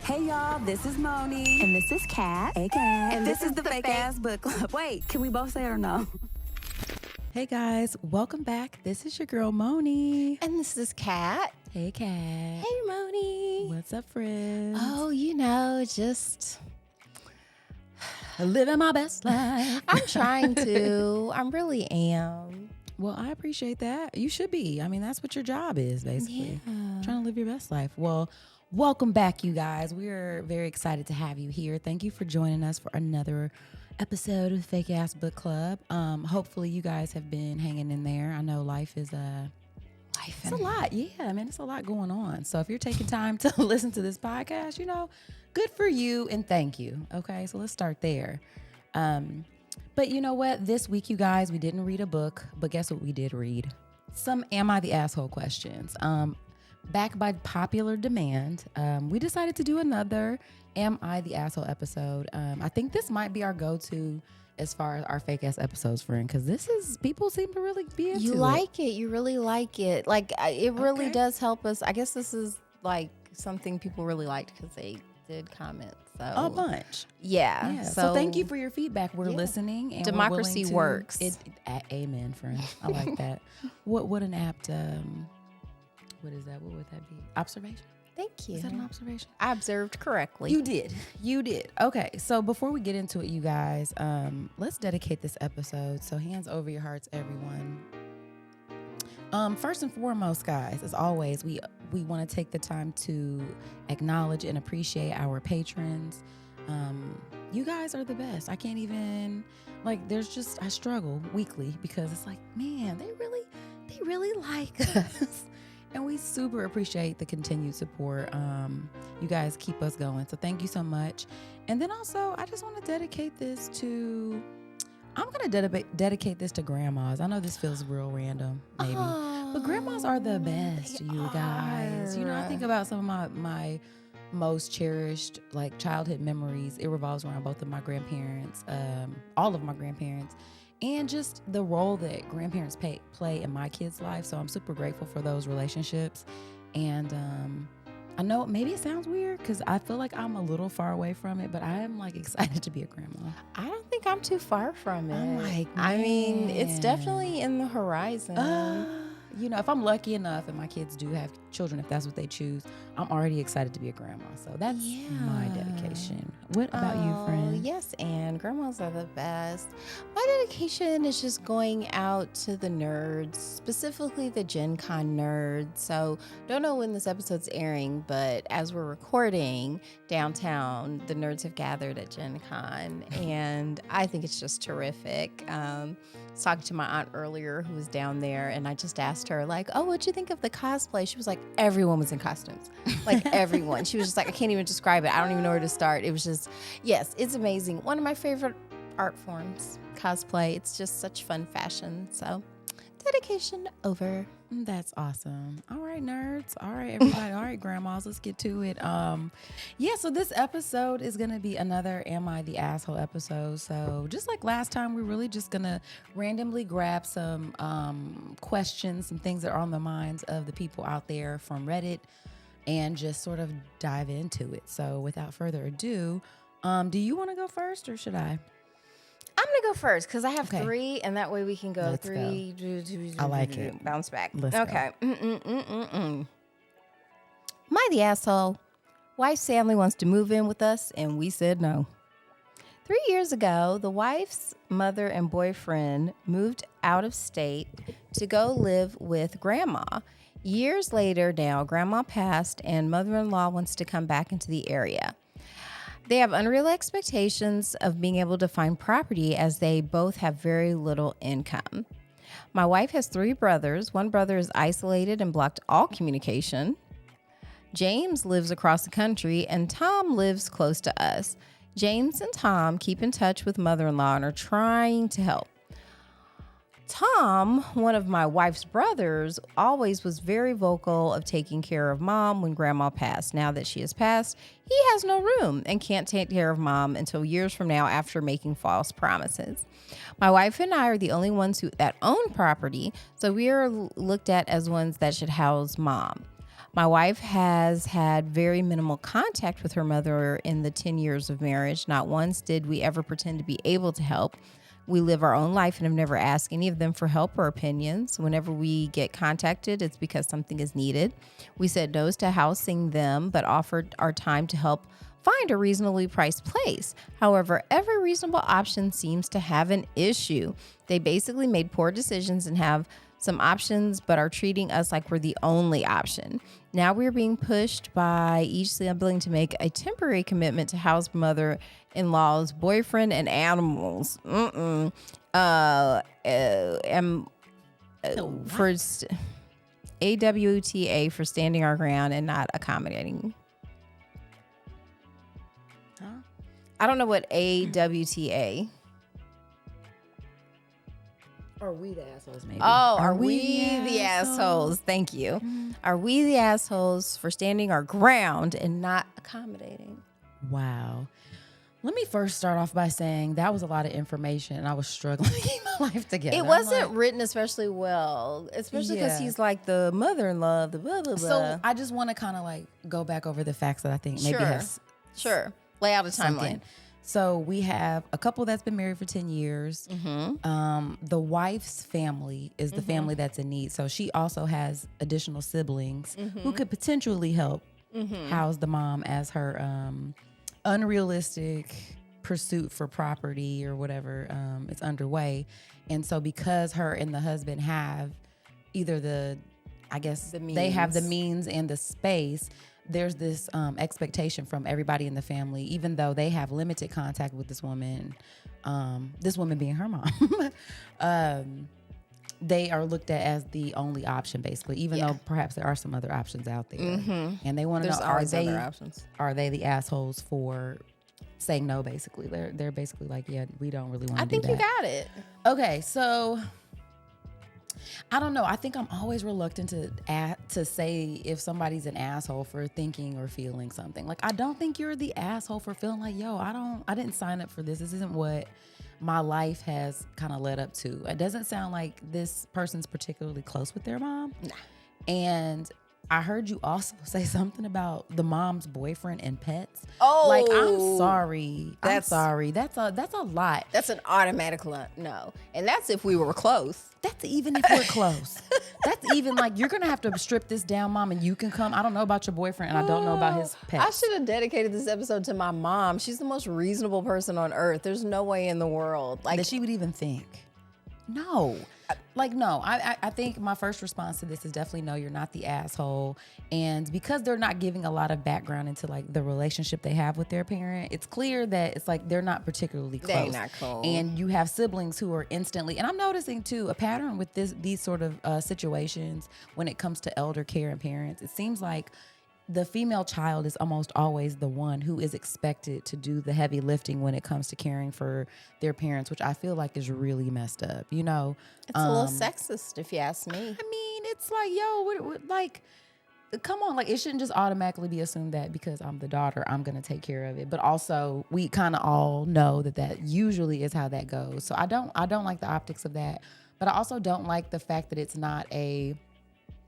Hey y'all, this is Moni. And this is Kat. Hey Kat. And this is the Fake Ass Book Club. Wait, can we both say it or no? Hey guys, welcome back. This is your girl Moni. And this is Kat. Hey Kat. Hey Moni. What's up, friends? Oh, just living my best life. I'm trying to. I really am. Well, I appreciate that. You should be. I mean, that's what your job is, basically. Yeah. Trying to live your best life. Well, welcome back, you guys. We're very excited to have you here. Thank you for joining us for another episode of Fake Ass Book Club. Hopefully you guys have been hanging in there. I know life is it's a lot. Yeah, I mean, it's a lot going on. So if you're taking time to listen to this podcast, good for you and thank you. Okay, so let's start there. But you know what? This week, you guys, we didn't read a book, but guess what we did read? Some Am I the Asshole questions. Back by popular demand, we decided to do another Am I the Asshole episode. I think this might be our go-to as far as our fake ass episodes, friend, because people seem to really be into it. You like it. You really like it. It really does help us. I guess this is something people really liked because they did comment. So a bunch. Yeah. So thank you for your feedback. We're listening. And democracy works. Amen, friend. I like that. What an apt, what is that? What would that be? Observation? Thank you. Is that an observation? I observed correctly. You did. Okay, so before we get into it, you guys, let's dedicate this episode. So hands over your hearts, everyone. First and foremost, guys, as always, we want to take the time to acknowledge and appreciate our patrons. You guys are the best. I can't even, I struggle weekly because it's like, man, they really like us. And we super appreciate the continued support. You guys keep us going. So thank you so much. And then also, I just want to dedicate this to, I'm going to dedicate this to grandmas. I know this feels real random, maybe. But grandmas are the best, you guys. I think about some of my most cherished childhood memories. It revolves around both of my grandparents, all of my grandparents. And just the role that grandparents play in my kids' life. So I'm super grateful for those relationships. And I know maybe it sounds weird because I feel like I'm a little far away from it, but I am excited to be a grandma. I don't think I'm too far from it. I mean, it's definitely in the horizon. If I'm lucky enough and my kids do have children, if that's what they choose, I'm already excited to be a grandma. So that's my dedication. What about you, friend? Yes, and grandmas are the best. My dedication is just going out to the nerds, specifically the Gen Con nerds. So don't know when this episode's airing, but as we're recording downtown, the nerds have gathered at Gen Con, and I think it's just terrific. I was talking to my aunt earlier who was down there, and I just asked her, what'd you think of the cosplay? She was like, everyone was in costumes. Everyone. She was just like, I can't even describe it. I don't even know where to start. It was just, yes, it's amazing. One of my favorite art forms, cosplay. It's just such fun fashion. So, dedication over. That's awesome. All right, nerds. All right, everybody. All right, grandmas, let's get to it. So this episode is going to be another Am I the Asshole episode. So just like last time, we're really just going to randomly grab some questions, some things that are on the minds of the people out there from Reddit and just sort of dive into it. So without further ado, do you want to go first or should I? I'm going to go first because I have three, and that way we can go three. I like it. Bounce back. Let's okay. Am I the asshole? Wife's family wants to move in with us, and we said no. 3 years ago, the wife's mother and boyfriend moved out of state to go live with grandma. Years later now, grandma passed, and mother-in-law wants to come back into the area. They have unreal expectations of being able to find property as they both have very little income. My wife has 3 brothers. One brother is isolated and blocked all communication. James lives across the country, and Tom lives close to us. James and Tom keep in touch with mother-in-law and are trying to help. Tom, one of my wife's brothers, always was very vocal of taking care of mom when grandma passed. Now that she has passed, he has no room and can't take care of mom until years from now after making false promises. My wife and I are the only ones that own property, so we are looked at as ones that should house mom. My wife has had very minimal contact with her mother in the 10 years of marriage. Not once did we ever pretend to be able to help. We live our own life and have never asked any of them for help or opinions. Whenever we get contacted, it's because something is needed. We said no to housing them, but offered our time to help find a reasonably priced place. However, every reasonable option seems to have an issue. They basically made poor decisions and have some options, but are treating us like we're the only option. Now we're being pushed by each sibling to make a temporary commitment to house mother-in-law's boyfriend and animals. AWTA for standing our ground and not accommodating. Huh? I don't know what AWTA. Are we the assholes, maybe? Oh, are we the assholes? Thank you. Mm-hmm. Are we the assholes for standing our ground and not accommodating? Wow. Let me first start off by saying that was a lot of information and I was struggling to keep my life together. It wasn't written especially well, especially because he's like the mother-in-law, the blah, blah, blah. So I just want to kind of like go back over the facts that I think maybe has lay out a timeline. So we have a couple that's been married for 10 years. Mm-hmm. The wife's family is the family that's in need. So she also has additional siblings who could potentially help house the mom as her unrealistic pursuit for property or whatever is underway. And so because her and the husband have either they have the means and the space, there's this expectation from everybody in the family, even though they have limited contact with this woman being her mom, they are looked at as the only option, basically, even though perhaps there are some other options out there. And they want to know, are they the assholes for saying no, basically? They're basically like, yeah, we don't really want to do that. I think you got it. Okay, so I don't know. I think I'm always reluctant to say if somebody's an asshole for thinking or feeling something. Like, I don't think you're the asshole for feeling like, yo, I didn't sign up for this. This isn't what my life has kind of led up to. It doesn't sound like this person's particularly close with their mom. Nah. And I heard you also say something about the mom's boyfriend and pets. Oh, like, I'm sorry. That's a lot. That's an automatic no. And that's if we were close. That's even if we're close. That's even like, you're going to have to strip this down, mom, and you can come. I don't know about your boyfriend, and I don't know about his pets. I should have dedicated this episode to my mom. She's the most reasonable person on earth. There's no way in the world that she would even think. No. Like, no, I think my first response to this is definitely no, you're not the asshole. And because they're not giving a lot of background into like the relationship they have with their parent, it's clear that it's like they're not particularly close. They're not cool. And you have siblings who are instantly, and I'm noticing too, a pattern with these sort of situations when it comes to elder care and parents. It seems like the female child is almost always the one who is expected to do the heavy lifting when it comes to caring for their parents, which I feel like is really messed up, you know? It's a little sexist, if you ask me. I mean, it's like, yo, like, come on. Like, it shouldn't just automatically be assumed that because I'm the daughter, I'm going to take care of it. But also, we kind of all know that usually is how that goes. So I don't like the optics of that. But I also don't like the fact that it's not a...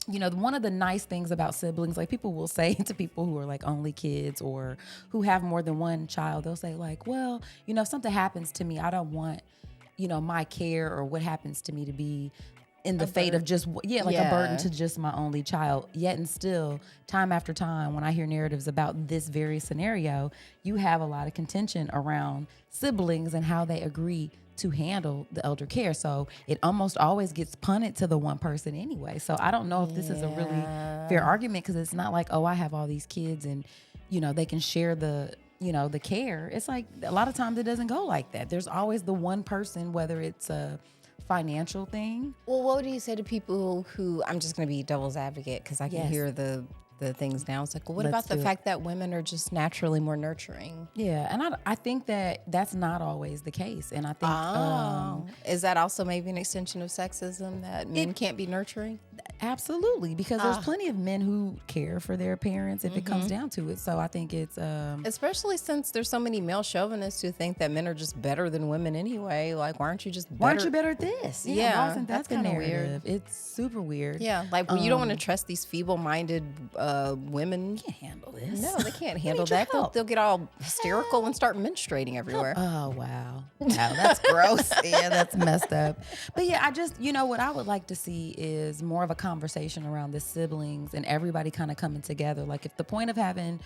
You know, one of the nice things about siblings, like people will say to people who are like only kids or who have more than one child, they'll say like, well, you know, if something happens to me, I don't want, you know, my care or what happens to me to be in the fate of just, a burden to just my only child. Yet and still, time after time, when I hear narratives about this very scenario, you have a lot of contention around siblings and how they agree to handle the elder care. So it almost always gets punted to the one person anyway. So I don't know if this is a really fair argument, because it's not like, oh, I have all these kids and, you know, they can share the, you know, the care. It's like a lot of times it doesn't go like that. There's always the one person, whether it's a financial thing. Well, what do you say to people who, I'm just going to be devil's advocate because I can hear the things now. It's like, well, what about the fact that women are just naturally more nurturing? Yeah, and I think that's not always the case. And I think is that also maybe an extension of sexism, that men can't be nurturing? Absolutely, because there's plenty of men who care for their parents if it comes down to it. So I think it's especially since there's so many male chauvinists who think that men are just better than women anyway. Like, why aren't you better at this? Yeah, that's kind of weird. It's super weird. Yeah, like you don't want to trust these feeble-minded women Can't handle this. No, they can't handle need your that. help. They'll get all hysterical and start menstruating everywhere. Oh, wow. No, that's gross. Yeah, that's messed up. But yeah, I just, what I would like to see is more of a conversation around the siblings and everybody kind of coming together. Like, if the point of having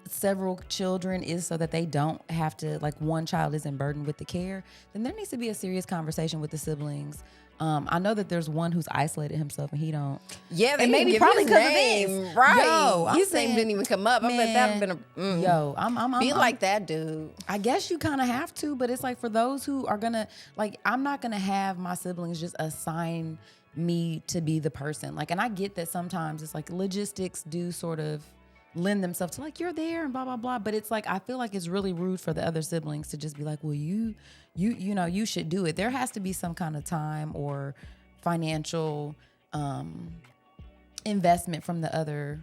several children is so that they don't have to, like, one child isn't burdened with the care, then there needs to be a serious conversation with the siblings. I know that there's one who's isolated himself and he don't. Yeah, they and maybe give probably his because of name. this. Right. Yo, His name didn't even come up. I bet that'd been I'm like that, dude. I guess you kind of have to, but it's like for those who are gonna, like, I'm not gonna have my siblings just assign me to be the person. Like, and I get that sometimes it's like logistics do sort of lend themselves to, like, you're there and blah blah blah, but it's like I feel like it's really rude for the other siblings to just be like, well, you should do it. There has to be some kind of time or financial investment from the other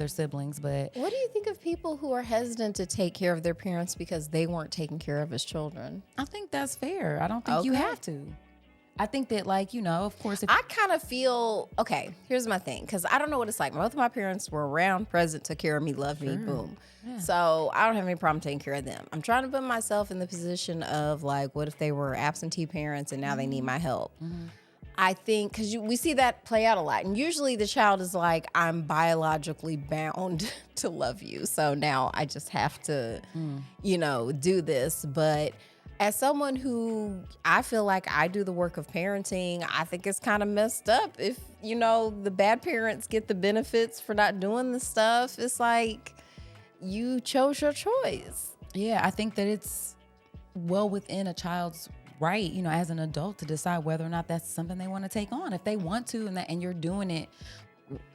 siblings. But What do you think of people who are hesitant to take care of their parents because they weren't taking care of as children? I think that's fair. I don't think you have to. I think that, like, of course, if I kind of feel, okay, here's my thing, because I don't know what it's like. Both of my parents were around, present, took care of me, loved me, boom. Yeah. So I don't have any problem taking care of them. I'm trying to put myself in the position of, like, what if they were absentee parents and now they need my help? Mm-hmm. I think, because we see that play out a lot. And usually the child is like, I'm biologically bound to love you. So now I just have to, do this. But as someone who I feel like I do the work of parenting, I think it's kind of messed up if, the bad parents get the benefits for not doing the stuff. It's like you chose your choice. Yeah, I think that it's well within a child's right, as an adult to decide whether or not that's something they want to take on. If they want to and you're doing it,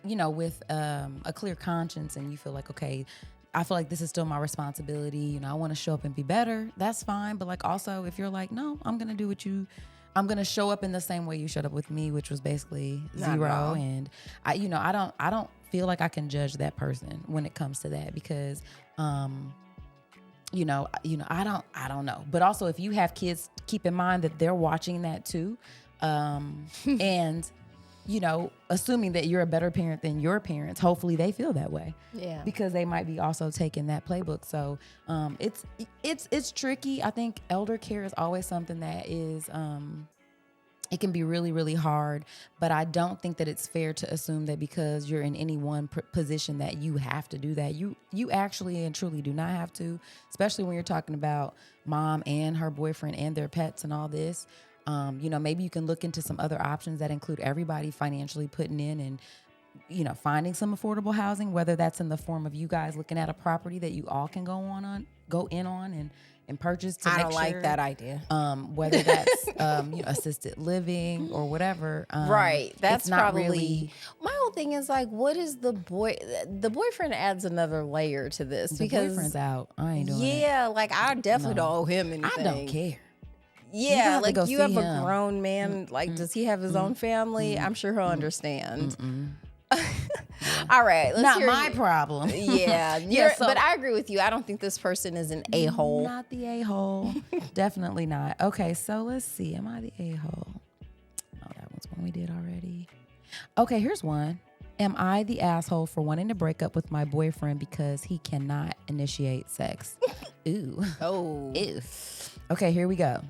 with a clear conscience and you feel like, okay, I feel like this is still my responsibility. I want to show up and be better. That's fine. But, like, also if you're like, no, I'm going to do I'm going to show up in the same way you showed up with me, which was basically zero. And I don't feel like I can judge that person when it comes to that because, I don't know. But also if you have kids, keep in mind that they're watching that too. And, assuming that you're a better parent than your parents, hopefully they feel that way. Yeah. Because they might be also taking that playbook. So it's tricky. I think elder care is always something that is it can be really, really hard, but I don't think that it's fair to assume that because you're in any one position that you have to do that. You actually and truly do not have to, especially when you're talking about mom and her boyfriend and their pets and all this. Maybe you can look into some other options that include everybody financially putting in and, finding some affordable housing, whether that's in the form of you guys looking at a property that you all can go in on and purchase to I make don't sure, like that idea. Whether that's assisted living or whatever. Right. That's not probably really, my whole thing is like, what is the boyfriend adds another layer to this the because boyfriend's out. I ain't doing it. yeah, like I definitely don't owe him anything. I don't care. Yeah, have to like go you see have him. a grown man. Like, does he have his own family? I'm sure he'll understand. All right, let's Not hear my you. problem. Yeah, but I agree with you. I don't think this person is an a-hole. Not the a-hole. Definitely not. Okay, so let's see. Am I the a-hole? Oh, that one's one we did already. Okay, here's one. Am I the asshole for wanting to break up with my boyfriend because he cannot initiate sex? Ooh. Oh. Ew. Okay, here we go.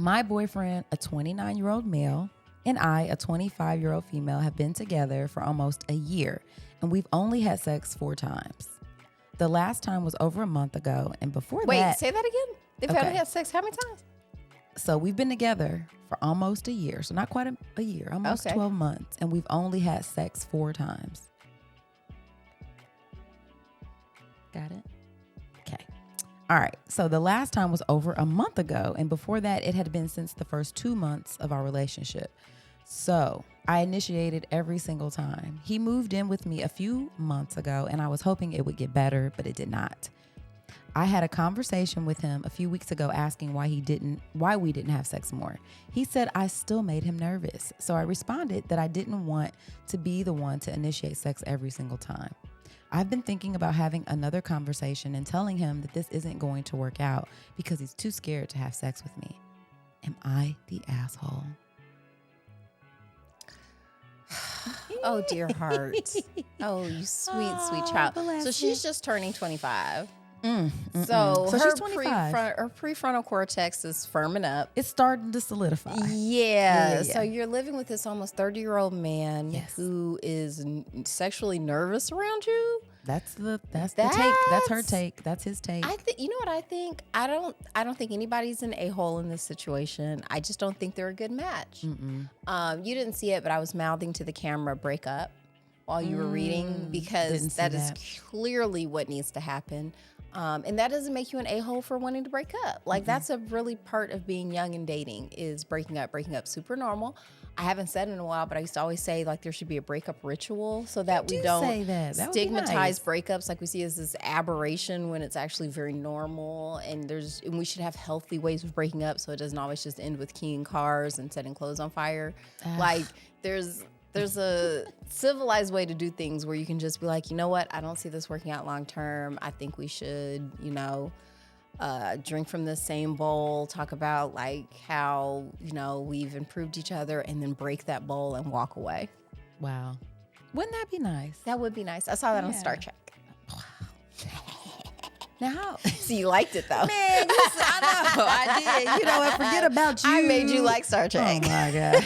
My boyfriend, a 29-year-old male, and I, a 25-year-old female, have been together for almost a year, and we've only had sex 4 times. The last time was over a month ago, and before Wait, that... say that again? They've Okay. only had sex how many times? So we've been together for almost a year, so not quite a year, almost 12 months, and we've only had sex 4 times. Got it? Okay. All right, so the last time was over a month ago, and before that, it had been since the first 2 months of our relationship. So I initiated every single time. He moved in with me a few months ago, and I was hoping it would get better, but it did not. I had a conversation with him a few weeks ago asking why we didn't have sex more. He said I still made him nervous, so I responded that I didn't want to be the one to initiate sex every single time. I've been thinking about having another conversation and telling him that this isn't going to work out because he's too scared to have sex with me. Am I the asshole? Oh, dear heart. Oh, you sweet, sweet child. bless So you. she's just turning 25. So So her she's 25. her prefrontal cortex is firming up. It's starting to solidify. Yeah. Yeah. So you're living with this almost 30-year-old man Yes. who is sexually nervous around you. That's the take. That's her take. That's his take. I think, you know what I think? I don't think anybody's an a-hole in this situation. I just don't think they're a good match. You didn't see it, but I was mouthing to the camera break up while you were reading, because that is clearly what needs to happen. And that doesn't make you an a-hole for wanting to break up. Like, that's a really part of being young and dating, is breaking up. Breaking up, super normal. I haven't said it in a while, but I used to always say, like, there should be a breakup ritual so that we don't say that. That would be stigmatize nice. breakups like we see as this aberration when it's actually very normal. And we should have healthy ways of breaking up so it doesn't always just end with keying cars and setting clothes on fire. Like, there's a civilized way to do things where you can just be like, you know what? I don't see this working out long term. I think we should, drink from the same bowl, talk about like how, we've improved each other, and then break that bowl and walk away. Wow. Wouldn't that be nice? That would be nice. I saw that on Star Trek. Now, how? So you liked it though. Man, I know. I did. You know what? Forget about you. I made you like Star Trek. Oh my God.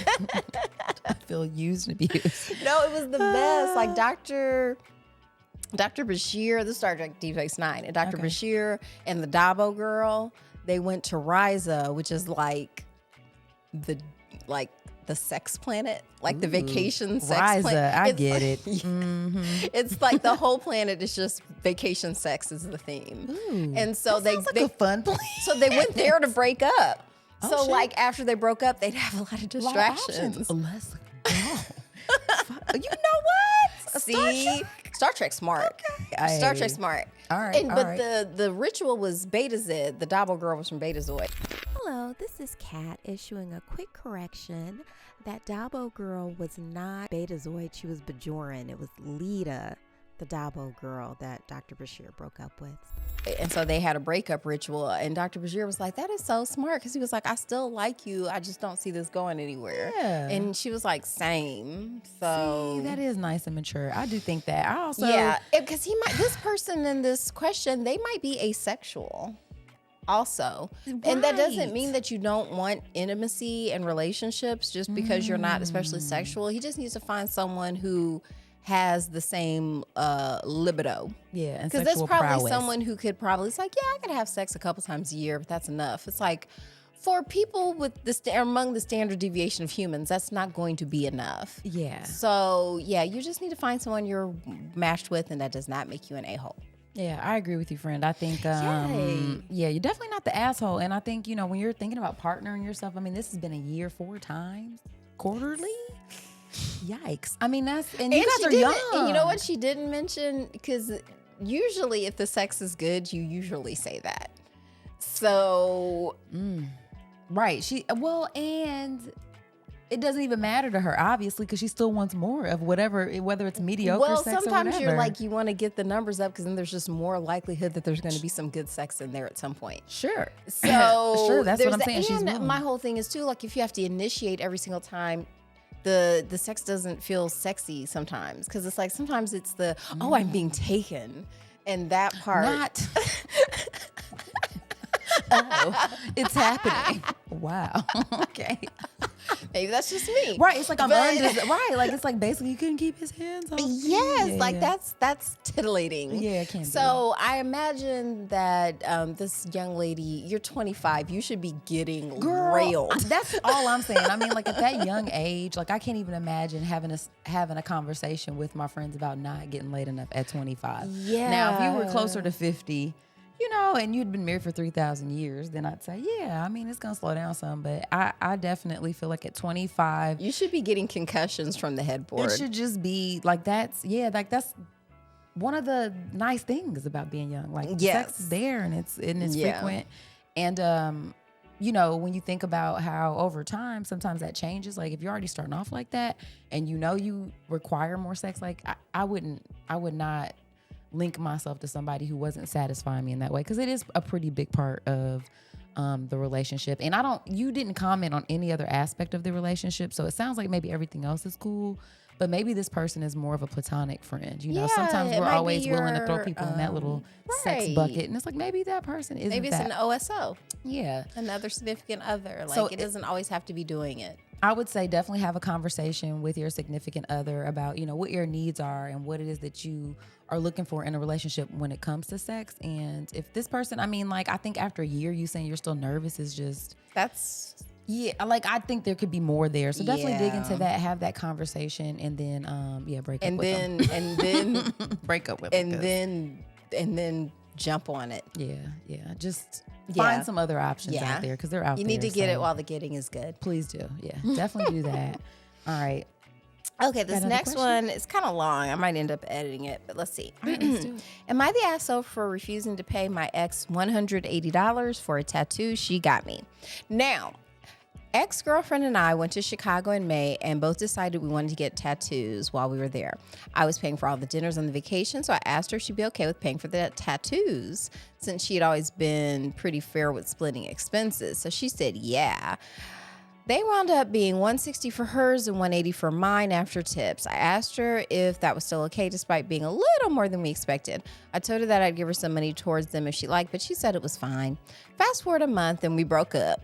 I feel used and abused. No, it was the best. Like Dr. Bashir, the Star Trek Deep Space Nine, and Dr. Bashir and the Dabo girl, they went to Risa, which is like the sex planet, like the vacation sex Risa, planet. I get it. It's like the whole planet is just vacation sex is the theme. And so That sounds like a fun place. so they went there to break up. Oh, So shit. like after they broke up, they'd have a lot of distractions. Let's go. You know what? See, Star Trek smart. Okay. Star Trek smart. All right, all But right. the ritual was Betazoid. The Dabo girl was from Betazoid. Hello, this is Kat issuing a quick correction. That Dabo girl was not Betazoid, she was Bajoran. It was Lita, the Dabo girl that Dr. Bashir broke up with. And so they had a breakup ritual, and Dr. Bashir was like, that is so smart, because he was like, I still like you, I just don't see this going anywhere. Yeah. And she was like, same. So See, that is nice and mature. I do think that. I also because this person in this question, they might be asexual also. And that doesn't Right. mean that you don't want intimacy and relationships just because you're not especially sexual. He just needs to find someone who has the same libido. Yeah, and Because there's sexual probably prowess. someone who could probably, it's like, yeah, I could have sex a couple times a year, but that's enough. It's like, for people with among the standard deviation of humans, that's not going to be enough. Yeah. So, yeah, you just need to find someone you're matched with, and that does not make you an a-hole. Yeah, I agree with you, friend. I think, Yay. yeah, you're definitely not the asshole. And I think, when you're thinking about partnering yourself, I mean, this has been a year 4 times, quarterly. Yikes. I mean, and you guys she are didn't- young. And you know what she didn't mention? Because usually if the sex is good, you usually say that. So, Right. And it doesn't even matter to her, obviously, because she still wants more of whatever, whether it's mediocre well, sex or sometimes whatever. you're like, you want to get the numbers up because then there's just more likelihood that there's going to be some good sex in there at some point. Sure. So sure, that's what there's I'm saying. She's And willing. my whole thing is too, like, if you have to initiate every single time, the sex doesn't feel sexy sometimes, because it's like sometimes it's the I'm being taken, and that part. Not. Oh, it's happening. Wow. Okay. Maybe that's just me. Right. It's like I'm But- right. Like it's like basically you couldn't keep his hands on. Yes, Yeah, like yeah. that's titillating. Yeah, it can be. So I imagine that this young lady, you're 25, you should be getting railed. That's all I'm saying. I mean, like at that young age, like I can't even imagine having a conversation with my friends about not getting laid enough at 25. Yeah. Now, if you were closer to 50, and you'd been married for 3,000 years, then I'd say, yeah, I mean, it's going to slow down some. But I definitely feel like at 25, You should be getting concussions from the headboard. it should just be like that's one of the nice things about being young. Like Yes. sex is there and it's Yeah. frequent. And when you think about how over time sometimes that changes, like if you're already starting off like that and you require more sex, like I would not link myself to somebody who wasn't satisfying me in that way, because it is a pretty big part of the relationship. And you didn't comment on any other aspect of the relationship, so it sounds like maybe everything else is cool, But maybe this person is more of a platonic friend. You know, Yeah, sometimes it we're might be always willing to throw your, people in that little sex right. bucket. And it's like, maybe that person isn't Maybe it's that. an OSO, Yeah. another significant other. Like So it doesn't always have to be doing it. I would say definitely have a conversation with your significant other about, you know, what your needs are and what it is that you are looking for in a relationship when it comes to sex. And if this person, I mean, like, I think after a year, you saying you're still nervous is just, That's yeah, like, I think there could be more there. So definitely dig into Yeah. that, have that conversation, and then, break up and with then them. and then break up with and them. then jump on it. Yeah. Just Yeah. find some other options Yeah. out there because they're out You there. need to get so it while the getting is good. please do. Yeah, definitely do that. All right. Okay, this another next question? one is kind of long. I might end up editing it, but let's see. All right, let's do it. Am I the asshole for refusing to pay my ex $180 for a tattoo she got me? Now, ex-girlfriend and I went to Chicago in May and both decided we wanted to get tattoos while we were there. I was paying for all the dinners on the vacation, so I asked her if she'd be okay with paying for the tattoos since she had always been pretty fair with splitting expenses. So she said, yeah. They wound up being $160 for hers and $180 for mine after tips. I asked her if that was still okay despite being a little more than we expected. I told her that I'd give her some money towards them if she liked, but she said it was fine. Fast forward a month and we broke up.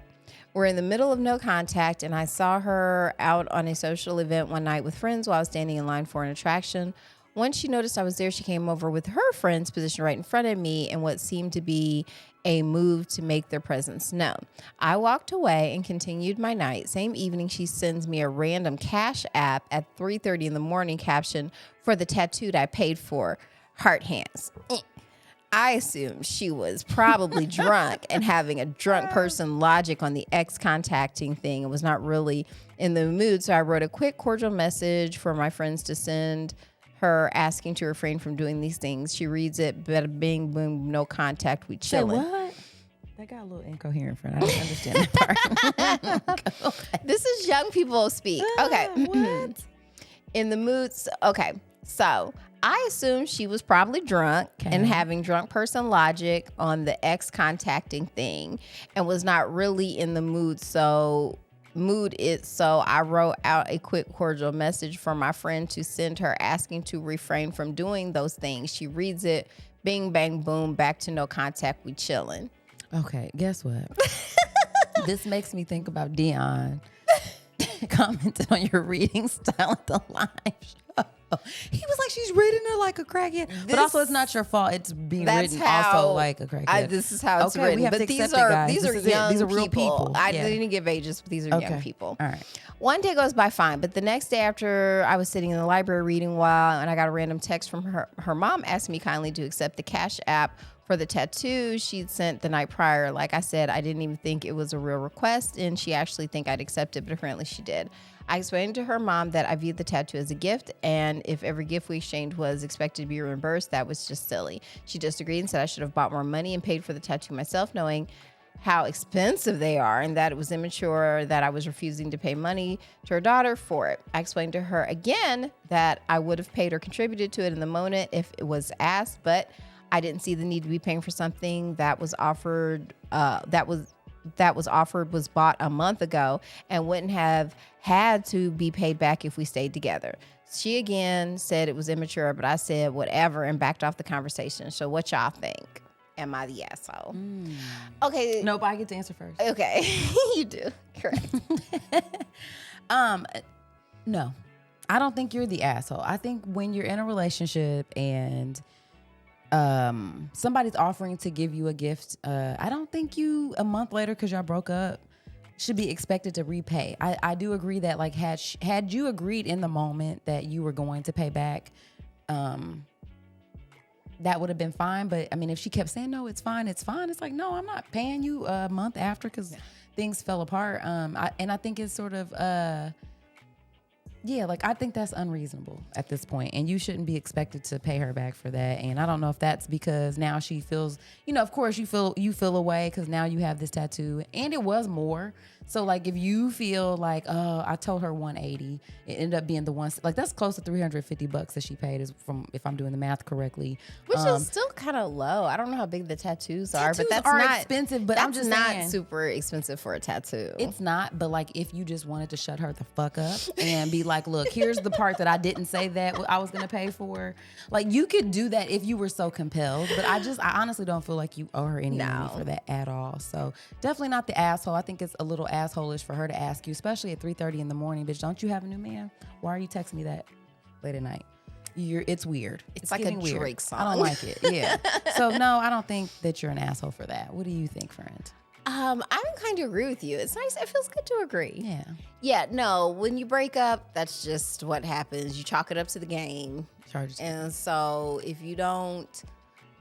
We're in the middle of no contact, and I saw her out on a social event one night with friends while I was standing in line for an attraction. Once she noticed I was there, she came over with her friends positioned right in front of me in what seemed to be a move to make their presence known. I walked away and continued my night. Same evening, she sends me a random Cash App at 3:30 in the morning caption for the tattoo I paid for, heart hands. I assumed she was probably drunk and having a drunk person logic on the ex contacting thing and was not really in the mood. So I wrote a quick cordial message for my friends to send her asking to refrain from doing these things. She reads it, bada bing, boom, no contact, we Say chilling. what? That got a little incoherent, friend. I don't understand that part. This is young people speak. Okay. What? In the moods. Okay. So I assumed she was probably drunk and having drunk person logic on the ex contacting thing and was not really in the mood. So I wrote out a quick cordial message for my friend to send her asking to refrain from doing those things. She reads it, bing, bang, boom, back to no contact, we chilling. Okay, guess what? This makes me think about Dion commented on your reading style at the live show. He was like, she's reading her like a crackhead. But also, it's not your fault. It's being written also like a crackhead. This is how it's Okay, written. we have But to these accept it, are guys. these This are is it. young These are real people. I Yeah. didn't give ages, but these are young people. All right. One day goes by fine, but the next day after I was sitting in the library reading while, and I got a random text from her mom asking me kindly to accept the Cash App for the tattoo she'd sent the night prior. Like I said, I didn't even think it was a real request, and she actually think I'd accept it, but apparently she did. I explained to her mom that I viewed the tattoo as a gift, and if every gift we exchanged was expected to be reimbursed, that was just silly. She just agreed and said I should have bought more money and paid for the tattoo myself, knowing how expensive they are and that it was immature that I was refusing to pay money to her daughter for it. I explained to her again that I would have paid or contributed to it in the moment if it was asked, but I didn't see the need to be paying for something that was offered, was bought a month ago and wouldn't have had to be paid back if we stayed together. She again said it was immature, but I said whatever and backed off the conversation. So what y'all think? Am I the asshole? Okay. Nope, I get to answer first. Okay. You do. Correct. No, I don't think you're the asshole. I think when you're in a relationship and somebody's offering to give you a gift, I don't think you a month later because y'all broke up should be expected to repay. I do agree that like had you agreed in the moment that you were going to pay back, that would have been fine. But I mean, if she kept saying no, it's fine, it's like, no, I'm not paying you a month after because things fell apart. I think it's sort of like I think that's unreasonable at this point, and you shouldn't be expected to pay her back for that. And I don't know if that's because now she feels, of course you feel away because now you have this tattoo, and it was more. So like if you feel like, oh, I told her 180, it ended up being the one, like that's close to $350 that she paid, is from, if I'm doing the math correctly, which is still kind of low. I don't know how big the tattoos are, but that's are not expensive. But I'm just not saying, super expensive for a tattoo. it's not. But like if you just wanted to shut her the fuck up and be like, like, look, here's the part that I didn't say that I was going to pay for. Like, you could do that if you were so compelled. But I honestly don't feel like you owe her any money for that at all. So definitely not the asshole. I think it's a little asshole-ish for her to ask you, especially at 3:30 in the morning. Bitch, don't you have a new man? Why are you texting me that late at night? It's weird. It's like a weird. Drake song. I don't like it. Yeah. So no, I don't think that you're an asshole for that. What do you think, friend? I kind of agree with you. It's nice. It feels good to agree. Yeah. Yeah. No, when you break up, that's just what happens. You chalk it up to the game. Charges. And so if you don't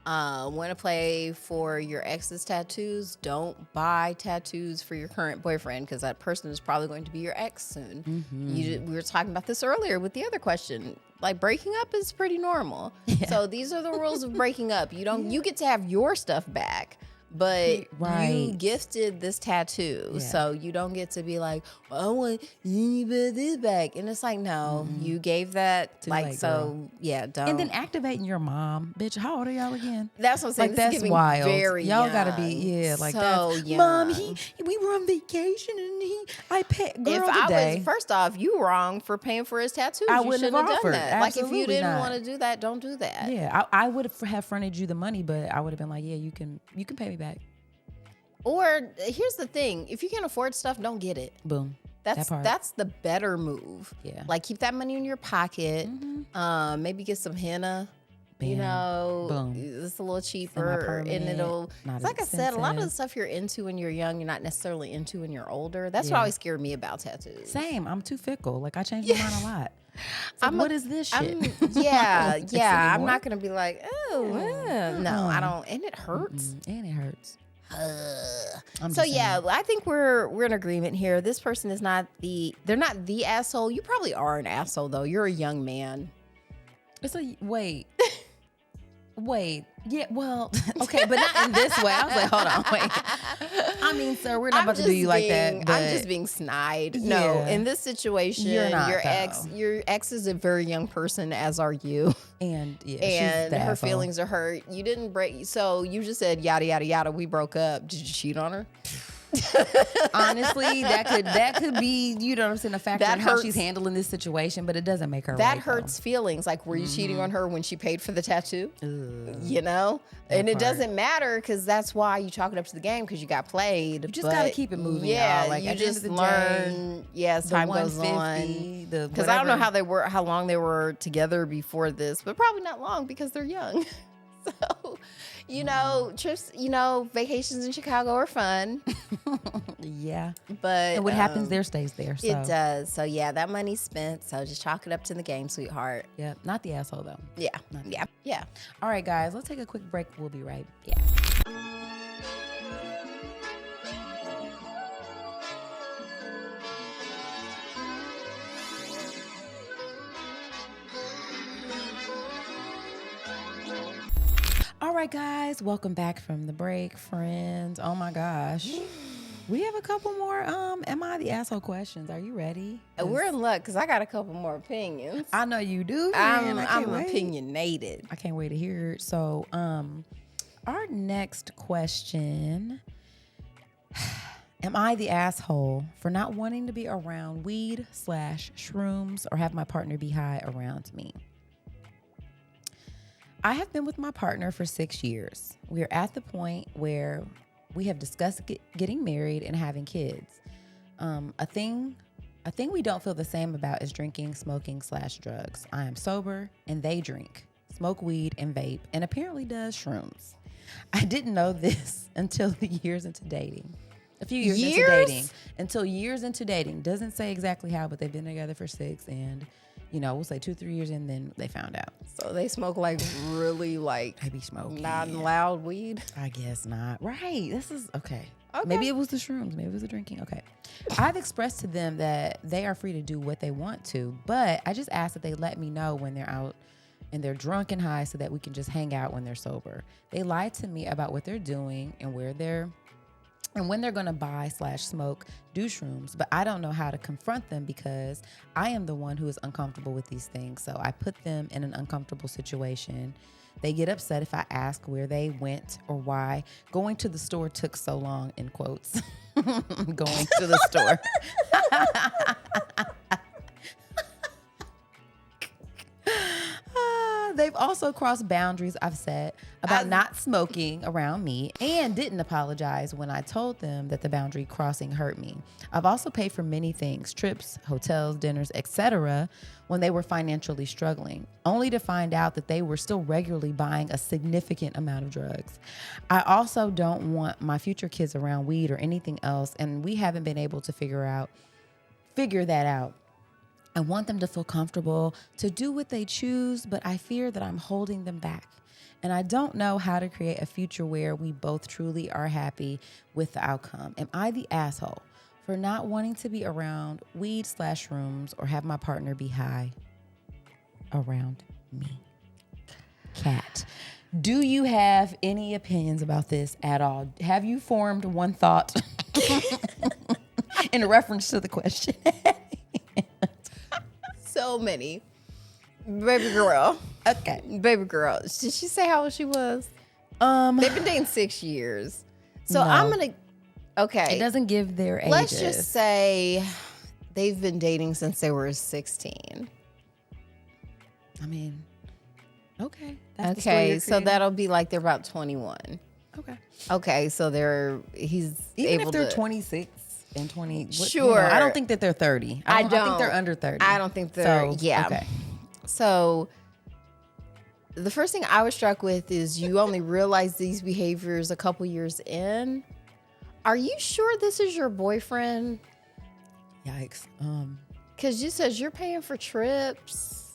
want to play for your ex's tattoos, don't buy tattoos for your current boyfriend, because that person is probably going to be your ex soon. We were talking about this earlier with the other question. Like, breaking up is pretty normal. Yeah. So these are the rules of breaking up. You get to have your stuff back, but you gifted this tattoo. Yeah. So you don't get to be like, well, I want you to put this back. And it's like, no, you gave that. Too late, girl. Yeah, don't. And then activating your mom. Bitch, how old are y'all again? That's what I'm saying. Like, this that's wild. Very y'all young. gotta be, like so that. Young. Mom, we were on vacation and I paid. Girl, I was, first off, you wrong for paying for his tattoos. I you wouldn't shouldn't have offered. done that. Absolutely like, if you didn't not. want to do that, don't do that. Yeah, I would have fronted you the money, but I would have been like, yeah, you can pay me back. Or here's the thing: if you can't afford stuff, don't get it. Boom. That's the better move. Yeah. Like, keep that money in your pocket. Maybe get some henna. Bam. You know, Boom. It's a little cheaper, and it'll. It's like I said, a lot of the stuff you're into when you're young, you're not necessarily into when you're older. That's what always scared me about tattoos. Same. I'm too fickle. Like, I change my mind a lot. Like, what is this shit? I'm not gonna be like, no, I don't, and it hurts. And it hurts. So yeah, I think we're in agreement here. This person is they're not the asshole. You probably are an asshole though. You're a young man. Wait. Yeah, well, okay, but not in this way. I was like, hold on, wait. I mean, sir, we're not about to do you like that. But I'm just being snide. No, in this situation, you're not, your ex is a very young person, as are you. And and her feelings are hurt. You didn't break, so you just said yada yada yada. We broke up. Did you cheat on her? Honestly, that could be, you know what I'm saying, a factor in how she's handling this situation, but it doesn't make her right, hurts feelings. Like, were you cheating on her when she paid for the tattoo? You know? And it doesn't matter, because that's why you chalk it up to the game, because you got played. You just gotta keep it moving. Yeah, like, you just learn as time goes on. Because I don't know how long they were together before this, but probably not long, because they're young. So, trips, vacations in Chicago are fun. Yeah. But and what happens there stays there. So. It does. So yeah, that money's spent. So just chalk it up to the game, sweetheart. Yeah. Not the asshole though. Yeah. Yeah. All right, guys, let's take a quick break. We'll be right back. All right, guys, welcome back from the break, friends. Oh my gosh. We have a couple more am I the asshole questions. Are you ready? We're in luck, because I got a couple more opinions. I know you do. I'm opinionated. I can't wait to hear it. So our next question: am I the asshole for not wanting to be around weed/shrooms or have my partner be high around me? I have been with my partner for 6 years. We are at the point where we have discussed getting married and having kids. A thing we don't feel the same about is drinking, smoking/drugs. I am sober and they drink, smoke weed and vape, and apparently does shrooms. I didn't know this until years into dating. A few years into dating. Until years into dating. Doesn't say exactly how, but they've been together for 6, and we'll say 2-3 years in, then they found out. So they smoke like really like heavy smoking, not loud weed? I guess not. Right. This is okay. Maybe it was the shrooms. Maybe it was the drinking. Okay. I've expressed to them that they are free to do what they want to, but I just ask that they let me know when they're out and they're drunk and high so that we can just hang out when they're sober. They lied to me about what they're doing and when they're going to buy/smoke, do shrooms, but I don't know how to confront them because I am the one who is uncomfortable with these things. So I put them in an uncomfortable situation. They get upset if I ask where they went or why going to the store took so long, in quotes. Going to the store. They've also crossed boundaries, I've said, about not smoking around me and didn't apologize when I told them that the boundary crossing hurt me. I've also paid for many things, trips, hotels, dinners, etc., when they were financially struggling, only to find out that they were still regularly buying a significant amount of drugs. I also don't want my future kids around weed or anything else, and we haven't been able to figure that out. I want them to feel comfortable to do what they choose, but I fear that I'm holding them back. And I don't know how to create a future where we both truly are happy with the outcome. Am I the asshole for not wanting to be around weed/rooms or have my partner be high around me? Kat, do you have any opinions about this at all? Have you formed one thought in reference to the question? So many. Baby girl. Okay. Baby girl. Did she say how old she was? They've been dating 6 years. So No. I'm going to, okay. It doesn't give their ages. Let's just say they've been dating since they were 16. I mean, okay. That's the story Okay, you're so creating. that'll be like they're about 21. Okay. Okay, so he's Even able if they're to, 26 and 20. Sure. I don't think that they're 30. I think they're under 30. I don't think they're, So, yeah. Okay. So the first thing I was struck with is you only realize these behaviors a couple years in. Are you sure this is your boyfriend? Yikes. Because you says you're paying for trips.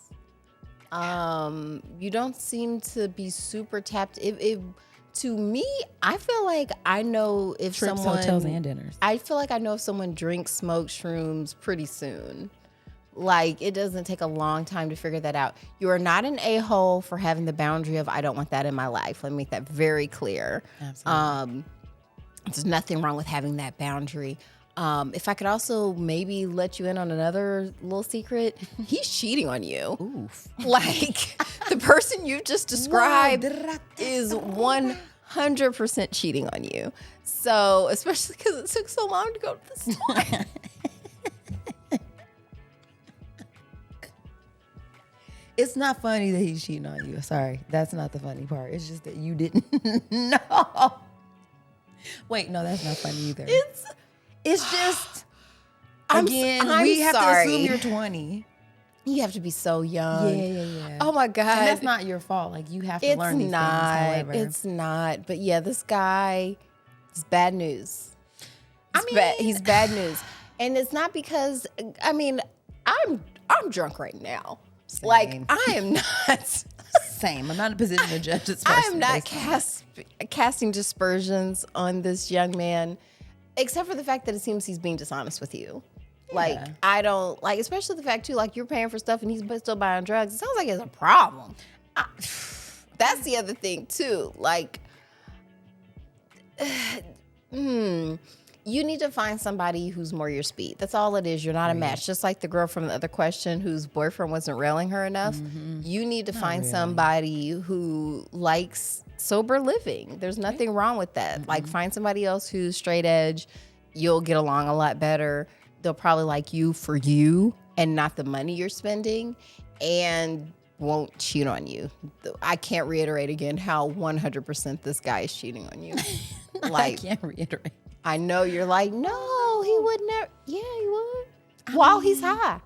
You don't seem to be super tapped. To me, I feel like I know if Trips, someone hotels, and dinners. I feel like I know if someone drinks, smokes shrooms pretty soon. Like, it doesn't take a long time to figure that out. You are not an a-hole for having the boundary of, I don't want that in my life. Let me make that very clear. Absolutely. There's nothing wrong with having that boundary. If I could also maybe let you in on another little secret, he's cheating on you. Oof. Like, the person you just described is 100% cheating on you. So, especially because it took so long to go to the store. It's not funny that he's cheating on you. Sorry. That's not the funny part. It's just that you didn't know. Wait, no, that's not funny either. It's just, again, we have to assume you're 20. You have to be so young. Yeah. Oh my God. And that's not your fault. Like, you have to learn these things, however. It's not. But yeah, this guy is bad news. He's bad news. And it's not because, I'm drunk right now. Same. Like, I am not. Same. I'm not in a position to judge this person. I am not based on casting dispersions on this young man, except for the fact that it seems he's being dishonest with you. Like, Yeah. I don't, like, especially the fact, too, like, you're paying for stuff and he's still buying drugs. It sounds like it's a problem. That's the other thing, too. Like, you need to find somebody who's more your speed. That's all it is. You're not a match. Just like the girl from the other question whose boyfriend wasn't railing her enough. You need to find somebody who likes sober living. There's nothing wrong with that. Like, find somebody else who's straight edge. You'll get along a lot better. They'll probably like you for you and not the money you're spending, and won't cheat on you. I can't reiterate again how 100% this guy is cheating on you. I can't reiterate. I know you're like, no, he would never. Yeah, he would. While he's high.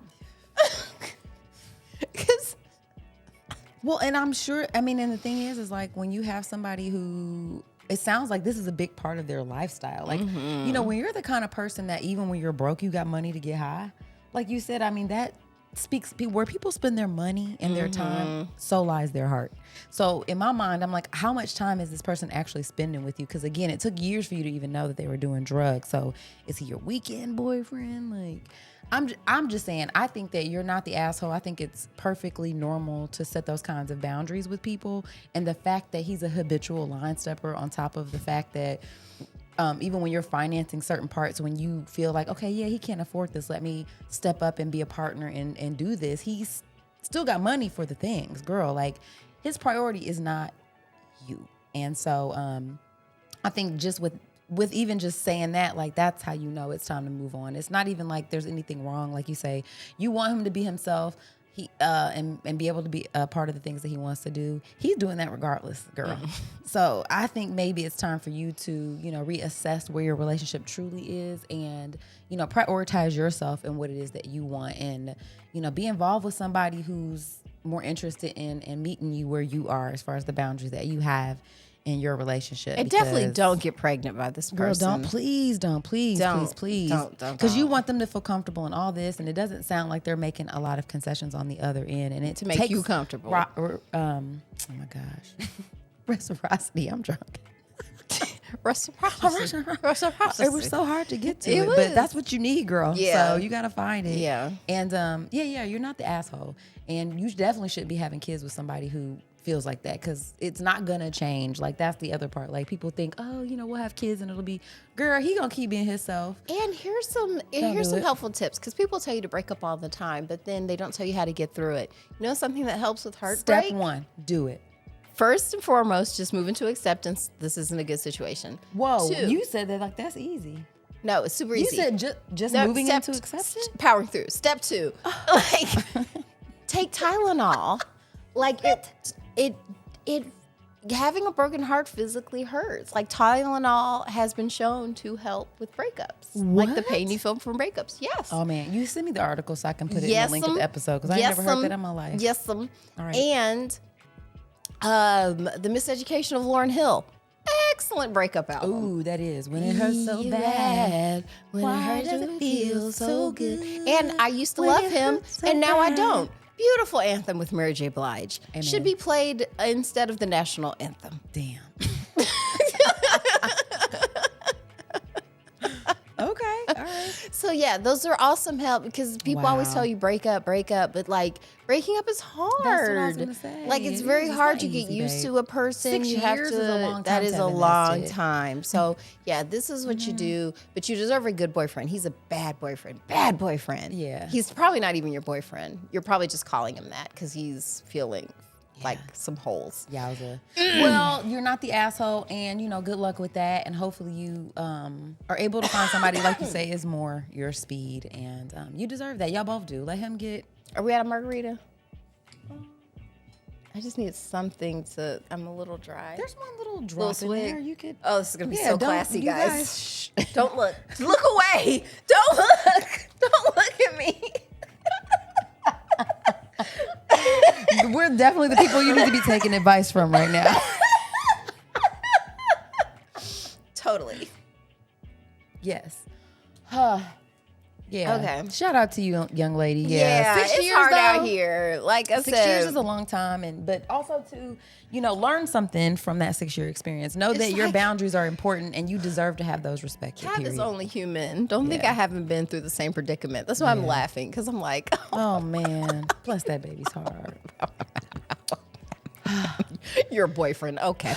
Well, and I'm sure, and the thing is like when you have somebody who, it sounds like this is a big part of their lifestyle. Like, when you're the kind of person that even when you're broke, you got money to get high. Like you said, that speaks, where people spend their money and their time, so lies their heart. So in my mind, I'm like, how much time is this person actually spending with you? Because again, it took years for you to even know that they were doing drugs. So is he your weekend boyfriend? Like, I'm just saying, I think that you're not the asshole. I think it's perfectly normal to set those kinds of boundaries with people. And the fact that he's a habitual line stepper, on top of the fact that even when you're financing certain parts, when you feel like, okay, yeah, he can't afford this, let me step up and be a partner and do this. He's still got money for the things, girl. Like, his priority is not you. And so I think just with even just saying that, like, that's how you know it's time to move on. It's not even like there's anything wrong. Like you say, you want him to be himself. he and be able to be a part of the things that he wants to do. He's doing that regardless, girl. So I think maybe it's time for you to, you know, reassess where your relationship truly is and, you know, prioritize yourself and what it is that you want, and, you know, be involved with somebody who's more interested in meeting you where you are as far as the boundaries that you have in your relationship. And definitely don't get pregnant by this person. Girl, please, Don't. Because you want them to feel comfortable in all this, and it doesn't sound like they're making a lot of concessions on the other end, and it to make you comfortable. Oh my gosh, reciprocity. I'm drunk. Reciprocity. It was so hard to get to It it, was. but that's what you need, girl. Yeah. So you gotta find it. Yeah. And you're not the asshole, and you definitely shouldn't be having kids with somebody who feels like that, because it's not gonna change. Like, that's the other part. Like, people think, oh, you know, we'll have kids and it'll be, girl, he gonna keep being himself. And here's some helpful tips, because people tell you to break up all the time, but then they don't tell you how to get through it. You know something that helps with heartbreak? Step 1, do it. First and foremost, just move into acceptance. This isn't a good situation. Whoa, 2, you said that like that's easy. no, it's super You easy. said just No, moving step- into acceptance. Powering through. Step 2, like, take Tylenol. Like, it having a broken heart physically hurts. Like, Tylenol has been shown to help with breakups. Like the pain you feel from breakups. Yes. Oh man, you send me the article so I can put it in Yes, the link of the episode, because I ain't never heard that in my life. Yes, All right. And the Miseducation of Lauryn Hill. Excellent breakup album. Ooh, that is when it hurts so You bad. when Why it hurts does you it feel so good. And I used to when love it him, hurts so and now I bad? don't. Beautiful anthem with Mary J. Blige. Amen. Should be played instead of the national anthem. Damn. Okay. All right. So yeah, those are awesome help, because people always Wow. tell you break up, but like, breaking up is hard. That's what I was gonna say. Like, it's It very is. It's hard not to get easy, used babe. to a person. 6 You have years to. is a long that time is to a have long invested. time. So yeah, this is what you do. But you deserve a good boyfriend. He's a bad boyfriend. Bad boyfriend. Yeah. He's probably not even your boyfriend. You're probably just calling him that because he's feeling like some holes. Yowza. Well, you're not the asshole, and you know, good luck with that. And hopefully, you are able to find somebody, like you say, is more your speed, and you deserve that. Y'all both do. Let him get. Are we at a margarita? I just need something to. I'm a little dry. There's one little drop Little in swig. there. You could. Oh, this is gonna be Yeah, so don't- classy, you guys. Shh. Don't look. Look away. Don't look. Don't look at me. We're definitely the people you need to be taking advice from right now. Totally. Yes. Huh. Yeah. Okay. Shout out to you, young lady. Yeah, 6 it's years, hard though. out here. Like I 6 said, years is a long time, but also to, you know, learn something from that 6-year experience. Know that your like- boundaries are important, and you deserve to have those respected. Kat is Period. only human. Don't think Yeah. I haven't been through the same predicament. That's why I'm laughing, because I'm like, Oh man, bless that baby's heart. your boyfriend. Okay.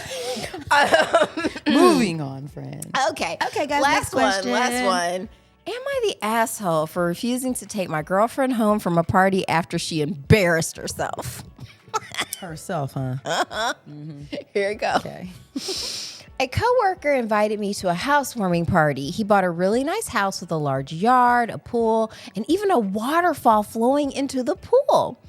Moving on, friend. Okay. Okay, guys, Last next one. question. Last one. Am I the asshole for refusing to take my girlfriend home from a party after she embarrassed herself? Herself, huh? Here we go. Okay. A coworker invited me to a housewarming party. He bought a really nice house with a large yard, a pool, and even a waterfall flowing into the pool.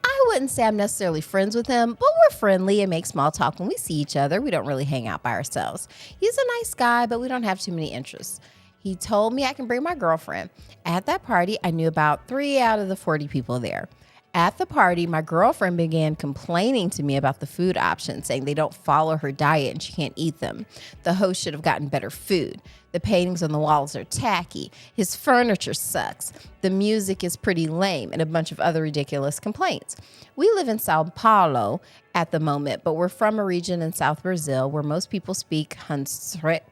I wouldn't say I'm necessarily friends with him, but we're friendly and make small talk when we see each other. We don't really hang out by ourselves. He's a nice guy, but we don't have too many interests. He told me I can bring my girlfriend. At that party, I knew about 3 out of the 40 people there. At the party, my girlfriend began complaining to me about the food options, saying they don't follow her diet and she can't eat them. The host should have gotten better food. The paintings on the walls are tacky. His furniture sucks. The music is pretty lame, and a bunch of other ridiculous complaints. We live in Sao Paulo at the moment, but we're from a region in South Brazil where most people speak Hunsrück,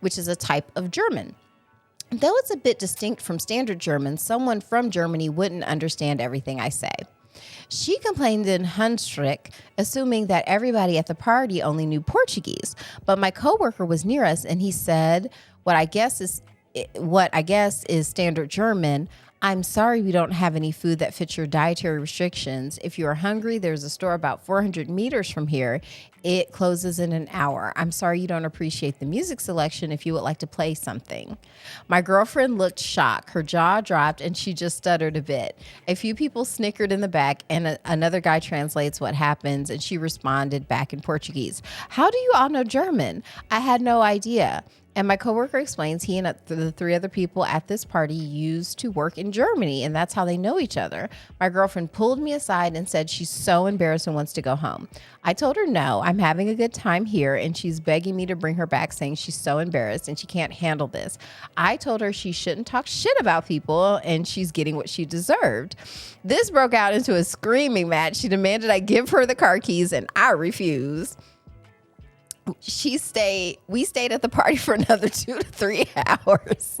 which is a type of German. Though it's a bit distinct from standard German, someone from Germany wouldn't understand everything I say. She complained in Hunsrück, assuming that everybody at the party only knew Portuguese. But my coworker was near us, and he said what I guess is standard German. I'm sorry we don't have any food that fits your dietary restrictions. If you are hungry, there's a store about 400 meters from here. It closes in an hour. I'm sorry you don't appreciate the music selection if you would like to play something. My girlfriend looked shocked. Her jaw dropped and she just stuttered a bit. A few people snickered in the back and another guy translates what happens and she responded back in Portuguese. How do you all know German? I had no idea. And my coworker explains he and the three other people at this party used to work in Germany, and that's how they know each other. My girlfriend pulled me aside and said she's so embarrassed and wants to go home. I told her no, I'm having a good time here, and she's begging me to bring her back, saying she's so embarrassed and she can't handle this. I told her she shouldn't talk shit about people, and she's getting what she deserved. This broke out into a screaming match. She demanded I give her the car keys, and I refused. We stayed at the party for another 2 to 3 hours.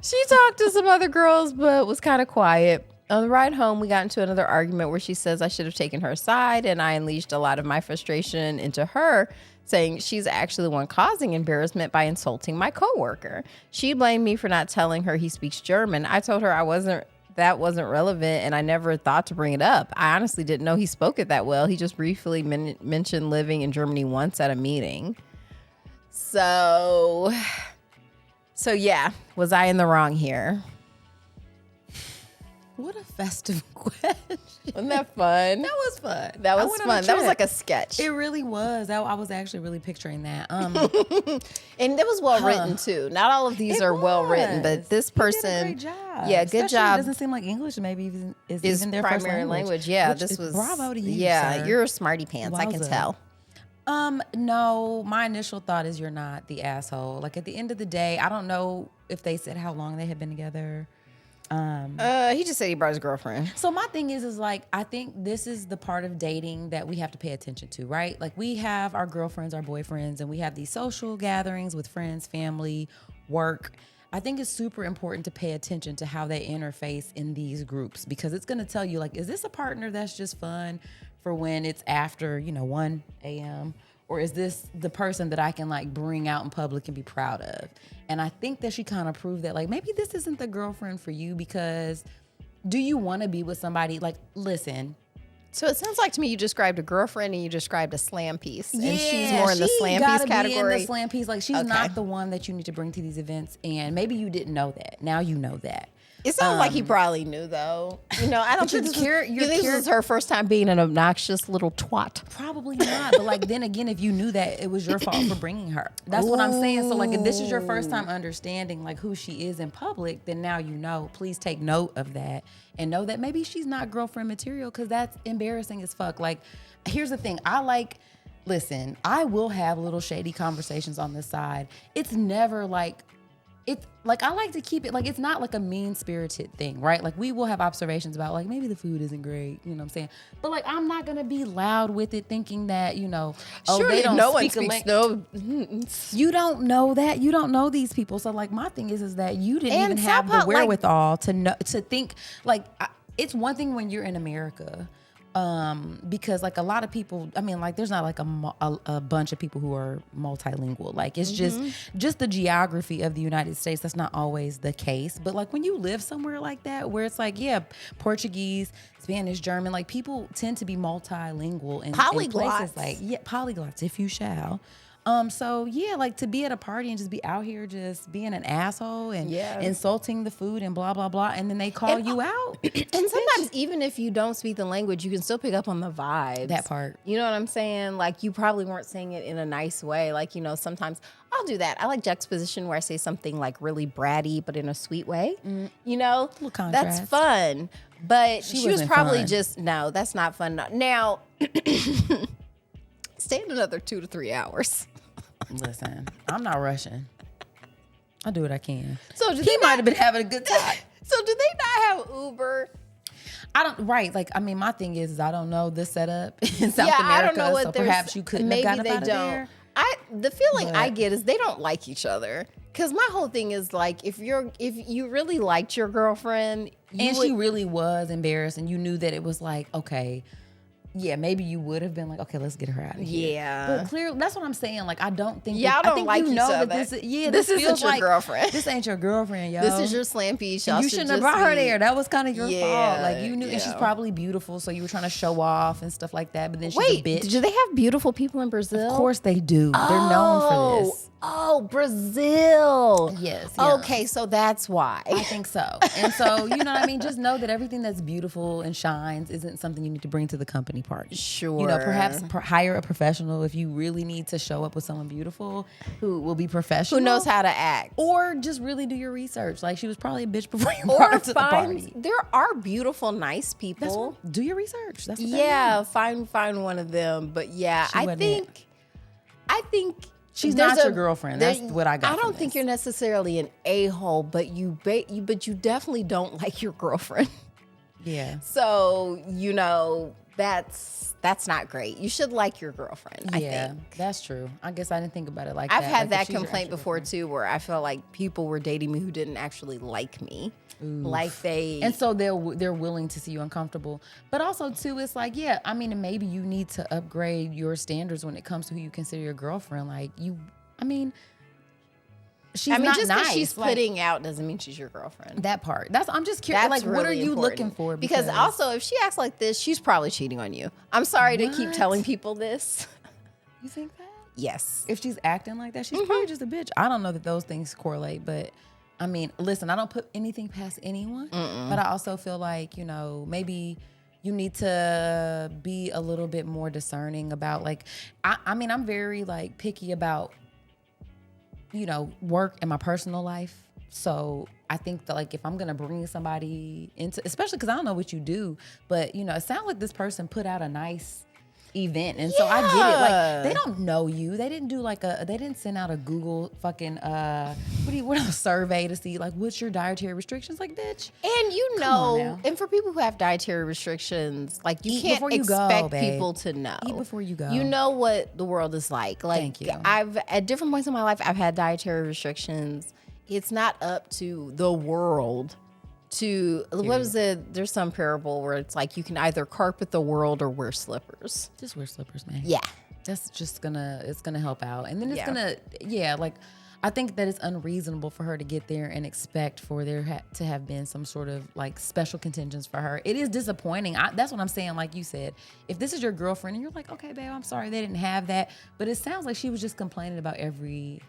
She talked to some other girls, but was kind of quiet. On the ride home, we got into another argument where she says I should have taken her aside, and I unleashed a lot of my frustration into her, saying she's actually the one causing embarrassment by insulting my coworker. She blamed me for not telling her he speaks German. I told her that wasn't relevant, and I never thought to bring it up. I honestly didn't know he spoke it that well. He just briefly mentioned living in Germany once at a meeting. So yeah, was I in the wrong here? What a festive question. Wasn't that fun? That was fun. That was fun. That was like a sketch. It really was. I was actually really picturing that. And it was well written too. Not all of these are well written, but this person did a great job. Yeah, good job. It doesn't seem like English maybe is Is even their primary first language. Yeah, Which this is was bravo to you. Yeah, sir. you're a smarty pants. I can Wowza. tell. No, my initial thought is you're not the asshole. Like at the end of the day, I don't know if they said how long they had been together. He just said he brought his girlfriend. So my thing is like, I think this is the part of dating that we have to pay attention to, right? Like we have our girlfriends, our boyfriends, and we have these social gatherings with friends, family, work. I think it's super important to pay attention to how they interface in these groups because it's going to tell you like, is this a partner that's just fun for when it's after, 1 a.m.? Or is this the person that I can like bring out in public and be proud of? And I think that she kind of proved that like maybe this isn't the girlfriend for you because do you want to be with somebody like, listen. So it sounds like to me you described a girlfriend and you described a slam piece. Yeah, and she's more in the slam piece gotta category. Be in the slam piece. Like she's Okay. not the one that you need to bring to these events. And maybe you didn't know that. Now you know that. It sounds like he probably knew though. I don't think this was her first time being an obnoxious little twat. Probably not. But like then again, if you knew that, it was your fault for bringing her. That's what I'm saying. So like if this is your first time understanding like who she is in public, then now you know. Please take note of that and know that maybe she's not girlfriend material because that's embarrassing as fuck. Like here's the thing. Listen, I will have little shady conversations on this side. It's never like it's like I like to keep it like it's not like a mean-spirited thing, right? Like we will have observations about like maybe the food isn't great, you know what I'm saying? But like I'm not gonna be loud with it, thinking that Surely they don't no one speak speaks no. You don't know that. You don't know these people. So like my thing is that you didn't And even have the somehow, like- wherewithal to know to think like it's one thing when you're in America. Because like a lot of people, I mean, like there's not like a bunch of people who are multilingual. Like it's just the geography of the United States. That's not always the case. But like when you live somewhere like that, where it's like, yeah, Portuguese, Spanish, German, like people tend to be multilingual in places like, yeah, polyglots, if you shall. So yeah, like to be at a party and just be out here just being an asshole and insulting the food and blah, blah, blah. And then they call you out. And sometimes even if you don't speak the language, you can still pick up on the vibes. That part. You know what I'm saying? Like you probably weren't saying it in a nice way. Like, sometimes I'll do that. I like juxtaposition where I say something like really bratty, but in a sweet way. Little contrast. That's fun. But she was wasn't probably fun. no, that's not fun. Now, stay another 2 to 3 hours. Listen, I'm not rushing. I'll do what I can. So he might have been having a good time. So do they not have Uber? Like, I mean, my thing is I don't know the setup in South America. I don't know what so perhaps you couldn't maybe have gotten they up out don't. of there. The feeling I get is they don't like each other. Because my whole thing is like, if you really liked your girlfriend, She really was embarrassed, and you knew that it was like, okay, yeah, maybe you would have been like, okay, let's get her out of here. Yeah. But clearly, that's what I'm saying. Like, I don't think Y'all I don't think like you each know other. that This isn't feels your like, girlfriend. This ain't your girlfriend, yo. This is your slam piece. And Y'all you should shouldn't have just brought her be- there. That was kind of your fault. Like, you knew, and she's yeah. probably beautiful, so you were trying to show off and stuff like that. But then she's Wait, a bitch. do they have beautiful people in Brazil? Of course they do. They're known for this. Oh, Brazil. Yes. Yeah. Okay, so that's why. I think so. And so, you know what I mean? Just know that everything that's beautiful and shines isn't something you need to bring to the company party. Sure. You know, perhaps hire a professional if you really need to show up with someone beautiful who will be professional. Who knows how to act. Or just really do your research. Like, she was probably a bitch before you brought her to the party. There are beautiful, nice people. Do your research. That's what that Yeah, means. find one of them. But yeah, She I wasn't think She's there's not your girlfriend. That's what I got. I from don't think this. you're necessarily an a-hole, but you definitely don't like your girlfriend. Yeah. So, you know, that's not great. You should like your girlfriend, I think. That's true. I guess I didn't think about it like I've that. had Like, if that she's your complaint actual before girlfriend. too, where I felt like people were dating me who didn't actually like me. Like they And so they're willing to see you uncomfortable. But also too, it's like, yeah, I mean, maybe you need to upgrade your standards when it comes to who you consider your girlfriend. Like she's not just nice. because she's Like, putting out doesn't mean she's your girlfriend. that part. I'm just curious. That's Like, what are really you important. looking for? Because also, if she acts like this, she's probably cheating on you. I'm sorry to keep What? telling people this. You think that? Yes. If she's acting like that, she's probably just a bitch. I don't know that those things correlate, but I mean, listen, I don't put anything past anyone, but I also feel like, you know, maybe you need to be a little bit more discerning about, like, I mean, I'm very like picky about, you know, work and my personal life. So I think that, like, if I'm gonna bring somebody into, especially because I don't know what you do, but you know, it sounds like this person put out a nice event, and so I get it. Like, they don't know you. They didn't do they didn't send out a Google fucking what a survey to see like what's your dietary restrictions. Like, bitch. And you Come on know, now. and for people who have dietary restrictions, like you Eat can't before you go, expect babe. people to know. Eat before you go. You know what the world is like. Like, Thank you. I've at different points in my life, I've had dietary restrictions. It's not up to the world to what is it? There's some parable where it's like you can either carpet the world or wear slippers. Just wear slippers, man. Yeah. That's just it's gonna help out, and then it's Yeah. like, I think that it's unreasonable for her to get there and expect for there to have been some sort of like special contingents for her. It is disappointing. That's what I'm saying. Like you said, if this is your girlfriend and you're like, okay, babe, I'm sorry they didn't have that, but it sounds like she was just complaining about every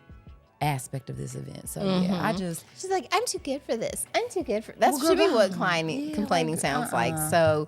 aspect of this event. So yeah, She's like, I'm too good for this. I'm too good for that. Well, Should be girl, what yeah, complaining like, sounds like. So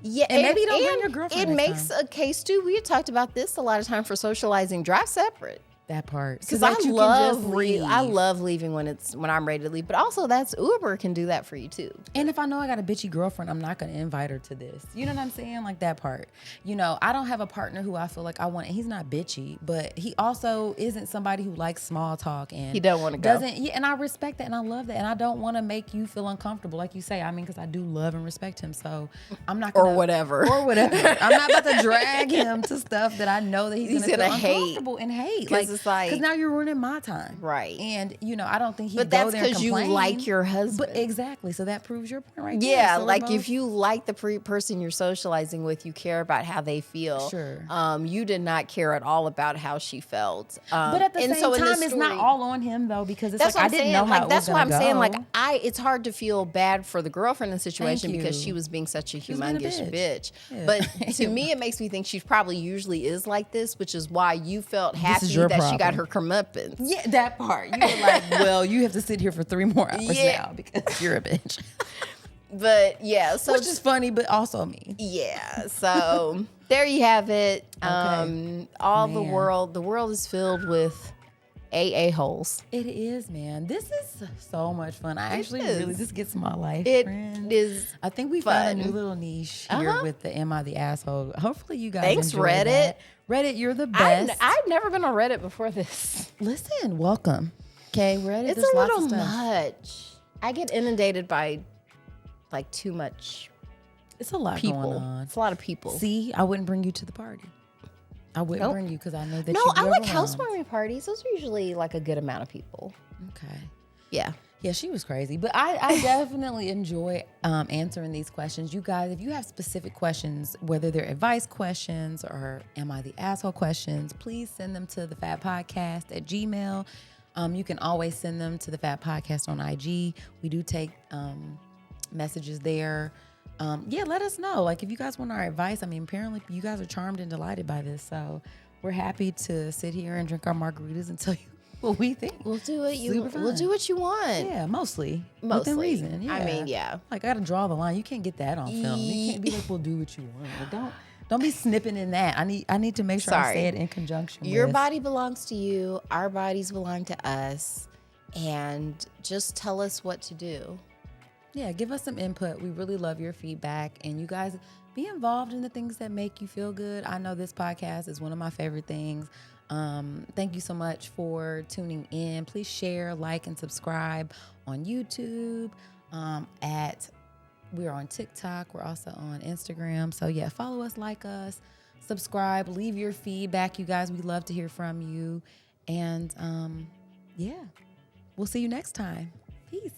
yeah, And maybe don't bring your girlfriend It next makes a case too. We had talked about this a lot of time for socializing. Drive separate. that part. Because that you can just I leave. love leaving when I'm ready to leave. But also, that's Uber can do that for you too. And if I know I got a bitchy girlfriend, I'm not going to invite her to this. You know what I'm saying? Like, that part. You know, I don't have a partner who I feel like I want. And he's not bitchy, but he also isn't somebody who likes small talk. And He don't wanna go. Yeah, and I respect that and I love that. And I don't want to make you feel uncomfortable, like you say. I mean, because I do love and respect him. So I'm not going to. Or whatever. I'm not about to drag him to stuff that I know that he's going to feel gonna hate. uncomfortable and hate. 'Cause it's like- because now you're ruining my time. Right. And, you know, I don't think he'd But go that's there and because you complain. like your husband. But exactly. So that proves your point right there. Yeah, So we're like both- if you like the person you're socializing with, you care about how they feel. Sure. You did not care at all about how she felt. But at the and same so in this time, it's not story- all on him though, because it's That's like what I I'm didn't saying. know how Like it that's was why I'm gonna saying. go. Like it's hard to feel bad for the girlfriend in the situation Thank because you. she was being such a was being a humongous bitch. bitch. Yeah. But to me, it makes me think she probably usually is like this, which is why you felt happy is your that she got problem. her comeuppance. Yeah, that part. You were like, well, you have to sit here for 3 more hours Yeah. now because you're a bitch. But yeah, so Which is funny, but also me. yeah, so there you have it. All Man. the world is filled with AA holes. It is, man. This is so much fun. I actually is. really, this gets my life, It friend. is I think we found a fun. new little niche here with the Am I the Asshole? Hopefully you guys Thanks, enjoy Reddit. that. Reddit, you're the best. I've never been on Reddit before this. Listen, welcome. Okay, Reddit, It's there's a lots little of stuff. much. I get inundated by like too much It's a lot people. going on. It's a lot of people. See, I wouldn't bring you to the party. I wouldn't Nope. bring you because I know that No, you'd be I like overwhelmed. housewarming parties. Those are usually like a good amount of people. Okay. Yeah. Yeah, she was crazy. But I definitely enjoy answering these questions. You guys, if you have specific questions, whether they're advice questions or am I the asshole questions, please send them to the Fab Podcast at Gmail. You can always send them to the Fab Podcast on IG. We do take messages there. Let us know. Like, if you guys want our advice, I mean, apparently you guys are charmed and delighted by this. So we're happy to sit here and drink our margaritas and tell you what we think. We'll do it. We'll do what you want. Yeah, mostly. Mostly. Within reason. Yeah. I mean, yeah. Like, I gotta draw the line. You can't get that on film. You can't be like, we'll do what you want. Like, don't be snipping in that. I need to make sure I say it in conjunction Your with. body belongs to you. Our bodies belong to us. And just tell us what to do. Yeah, give us some input. We really love your feedback. And you guys, be involved in the things that make you feel good. I know this podcast is one of my favorite things. Thank you so much for tuning in. Please share, like, and subscribe on YouTube. We're on TikTok. We're also on Instagram. So yeah, follow us, like us, subscribe, leave your feedback. You guys, we love to hear from you. And we'll see you next time. Peace.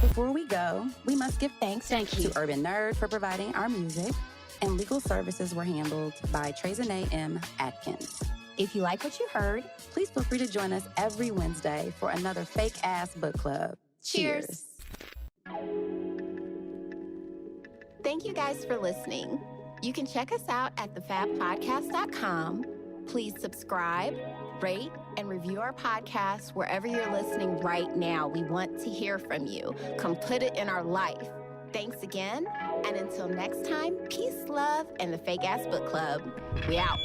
Before we go, we must give thanks to Urban Nerd for providing our music, and legal services were handled by Trezanae M. Atkins. If you like what you heard, please feel free to join us every Wednesday for another fake-ass book club. Cheers. Thank you guys for listening. You can check us out at thefabpodcast.com. Please subscribe, rate, and review our podcast wherever you're listening right now. We want to hear from you. Come put it in our life. Thanks again. And until next time, peace, love, and the Fake Ass Book Club. We out.